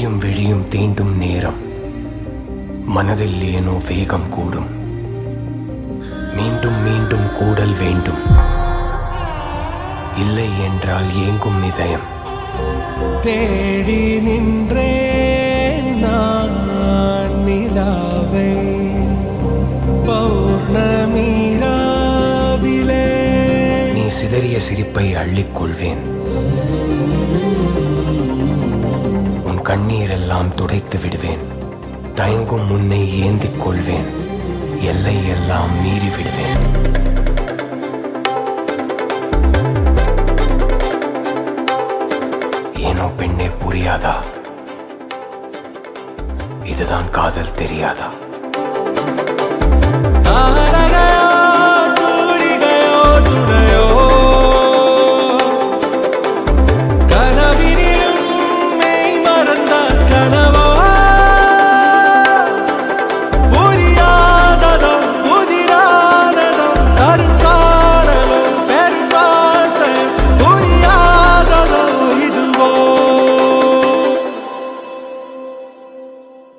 விழியும் விழியும் தீண்டும் நேரம் மனதில் ஏனோ வேகம் கூடும். மீண்டும் மீண்டும் கூடல் வேண்டும், இல்லை என்றால் ஏங்கும் இதயம். தேடி நின்றேன் நான் நிலாவை பௌர்ணமீராவிலே. நீ சிதறிய சிரிப்பை அள்ளிக்கொள்வேன், உன் கண்ணீரெல்லாம் துடைத்து விடுவேன். தயங்கும் முன்னை ஏந்திக் கொள்வேன், எல்லை எல்லாம் மீறி விடுவேன். ஏனோ பெண்ணே புரியாதா, இதுதான் காதல் தெரியாதா?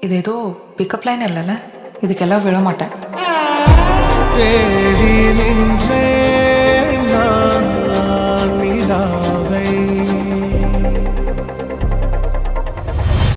இது ஏதோ பிக்கப் லைன் இல்லைல்ல, இதுக்கெல்லாம் விழ மாட்டேன். தேடி நின்ற